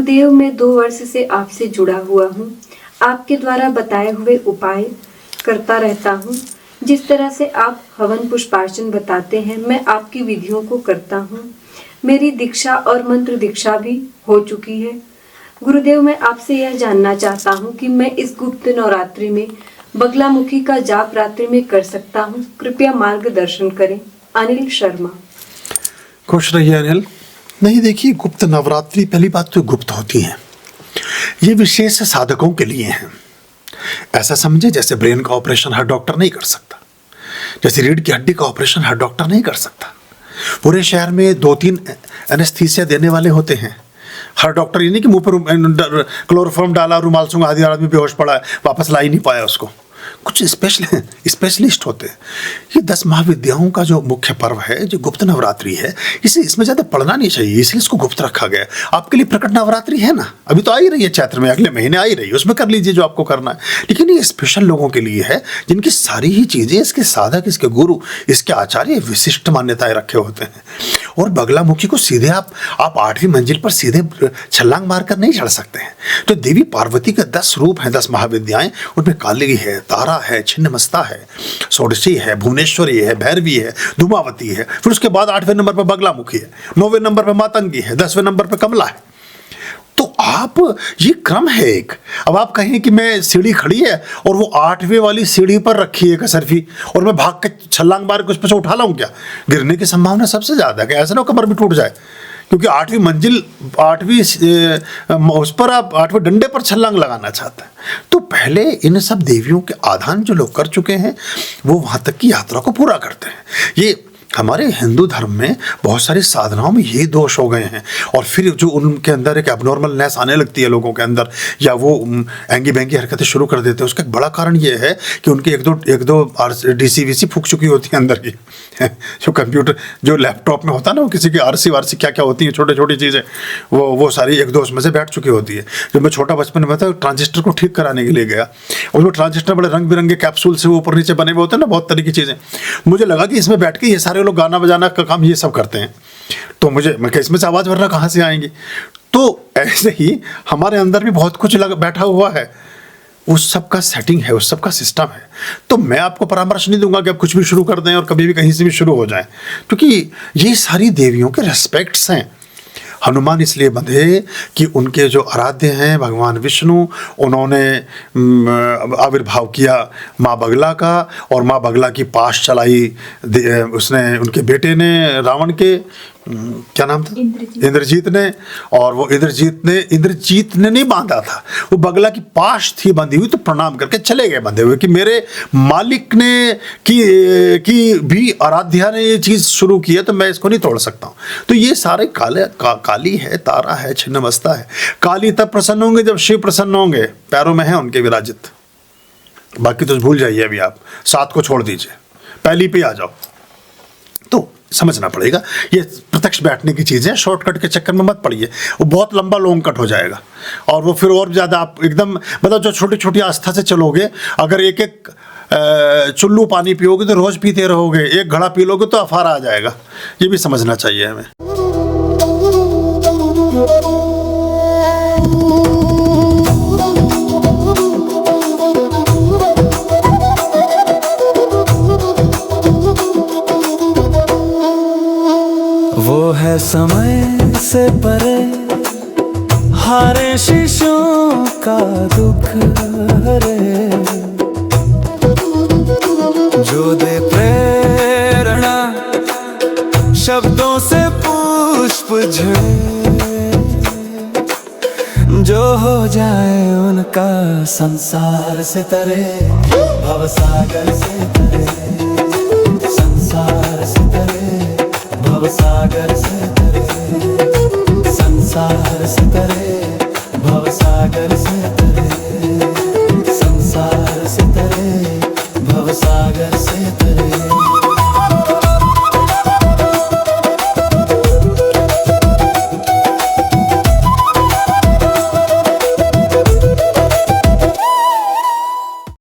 गुरुदेव, मैं 2 वर्ष से आपसे जुड़ा हुआ हूँ। आपके द्वारा बताए हुए उपाय करता रहता हूँ। जिस तरह से आप हवन पुष्पार्चन बताते हैं, मैं आपकी विधियों को करता हूँ। मेरी दीक्षा और मंत्र दीक्षा भी हो चुकी है। गुरुदेव, मैं आपसे यह जानना चाहता हूँ कि मैं इस गुप्त नवरात्रि में बगलामुखी का जाप रात्रि में कर सकता हूँ? कृपया मार्गदर्शन करें। अनिल शर्मा। खुश रहिए अनिल। नहीं, देखिए, गुप्त नवरात्रि पहली बात तो गुप्त होती है। ये विशेष साधकों के लिए हैं। ऐसा समझे जैसे ब्रेन का ऑपरेशन हर डॉक्टर नहीं कर सकता, जैसे रीढ़ की हड्डी का ऑपरेशन हर डॉक्टर नहीं कर सकता। पूरे शहर में 2-3 एनेस्थीसिया देने वाले होते हैं। हर डॉक्टर ये नहीं कि मुंह पर क्लोरोफॉर्म डाला, रुमाल सूंघा दिया, आदमी बेहोश पड़ा है, वापस ला ही नहीं पाया उसको। कुछ स्पेशलिस्ट होते हैं। ये 10 महाविद्याओं का जो मुख्य पर्व है, जो गुप्त नवरात्रि है, इसमें ज़्यादा पढ़ना नहीं चाहिए, इसलिए इसको गुप्त रखा गया है। आपके लिए प्रकट नवरात्रि है ना, अभी तो आ ही रही है चैत्र में, अगले महीने आ ही रही है, उसमें कर लीजिए जो आपको करना है। लेकिन ये स्पेशल लोगों के लिए है जिनकी सारी ही चीज़ें, इसके साधक, इसके गुरु, इसके आचार्य विशिष्ट मान्यताएं रखे होते हैं। और बगलामुखी को सीधे आप 8वीं मंजिल पर सीधे छलांग मारकर नहीं चढ़ सकते हैं। तो देवी पार्वती के 10 रूप हैं, 10 महाविद्याएं, उनमें काली है, तारा है, छिन्नमस्ता है, षोडशी है, भुवनेश्वरी है, भैरवी है, धूमावती है। फिर उसके बाद 8वें नंबर पर बगलामुखी है, 9वें नंबर पर मातंगी है, 10वें नंबर पर कमला है। तो आप, ये क्रम है एक। अब आप कहें कि मैं सीढ़ी खड़ी है और वो 8वें वाली सीढ़ी पर रखी है कसरफी, और मैं भाग के छलांग मार के उस पर से उठा लाऊं क्या? गिरने की संभावना सबसे ज़्यादा है कि ऐसा ना कमर भी टूट जाए, क्योंकि 8वीं मंजिल, 8वीं उस पर आप 8वें डंडे पर छलांग लगाना चाहते हैं। तो पहले इन सब देवियों के आधान जो लोग कर चुके हैं, वो वहाँ तक की यात्रा को पूरा करते हैं। ये हमारे हिंदू धर्म में बहुत सारी साधनाओं में ये दोष हो गए हैं, और फिर जो उनके अंदर एक एबनॉर्मलनेस आने लगती है लोगों के अंदर, या वो एंगी बेंगी हरकतें शुरू कर देते हैं। उसका एक बड़ा कारण ये है कि उनकी एक दो DC-VC फूक चुकी होती है अंदर की। जो कंप्यूटर, जो लैपटॉप में होता है ना, वो किसी की RC क्या क्या होती है, छोटी छोटी चीज़ें, वो सारी 1-2 उसमें से बैठ चुकी होती है। जब मैं छोटा बचपन में था, ट्रांजिस्टर को ठीक कराने के लिए गया, और वो ट्रांजिस्टर बड़े रंग बिरंगे कैप्सूल से ऊपर नीचे बने हुए होते हैं ना, बहुत तरह की चीज़ें। मुझे लगा कि इसमें बैठ के ये सारे लोग गाना बजाना का काम ये सब करते हैं, तो मैं इसमें से आवाज़ वरना कहाँ से आएंगी? तो ऐसे ही हमारे अंदर भी बहुत कुछ बैठा हुआ है, उस सब का सेटिंग है, उस सब का सिस्टम है। तो मैं आपको परामर्श नहीं दूंगा कि आप कुछ भी शुरू कर दें और कभी भी कहीं से भी शुरू हो जाएं, क्योंकि ये सारी देवियों के रेस्पेक्ट्स हैं। हनुमान इसलिए बंधे कि उनके जो आराध्य हैं भगवान विष्णु, उन्होंने आविर्भाव किया माँ बगला का, और माँ बगला की पाश चलाई उसने, उनके बेटे ने, रावण के क्या नाम था, इंद्रजीत ने। और वो इंद्रजीत ने नहीं बांधा था, वो बगला की पाश थी बंधी हुई, तो प्रणाम करके चले गए बंधे हुए कि मेरे मालिक ने की भी आराध्या ने ये चीज़ शुरू की है, तो मैं इसको नहीं तोड़ सकता हूँ। तो ये सारे काली है, तारा है, छिन्नमस्ता है। काली तब प्रसन्न होंगे जब शिव प्रसन्न होंगे, पैरों में है उनके विराजित। बाकी तो भूल जाइए, अभी आप 7 को छोड़ दीजिए, पहली पे आ जाओ। तो समझना पड़ेगा, ये प्रत्यक्ष बैठने की चीज़ है, शॉर्टकट के चक्कर में मत पड़िए, वो बहुत लंबा लॉन्ग कट हो जाएगा, और वो फिर और ज़्यादा आप एकदम, मतलब जो छोटी छोटी आस्था से चलोगे, अगर एक चुल्लू पानी पियोगे तो रोज़ पीते रहोगे, 1 घड़ा पी लोगे तो अफारा आ जाएगा। ये भी समझना चाहिए हमें। वो है समय से परे, हारे शीशों का दुख हरे, जो दे प्रेरणा शब्दों से पुष्प झड़े, जो हो जाए उनका संसार से तरे, भवसागर से तरे, संसार से तरे, भवसागर से तरे, संसार से तरे, भवसागर से तरे, संसार से तरे, भवसागर से तरे।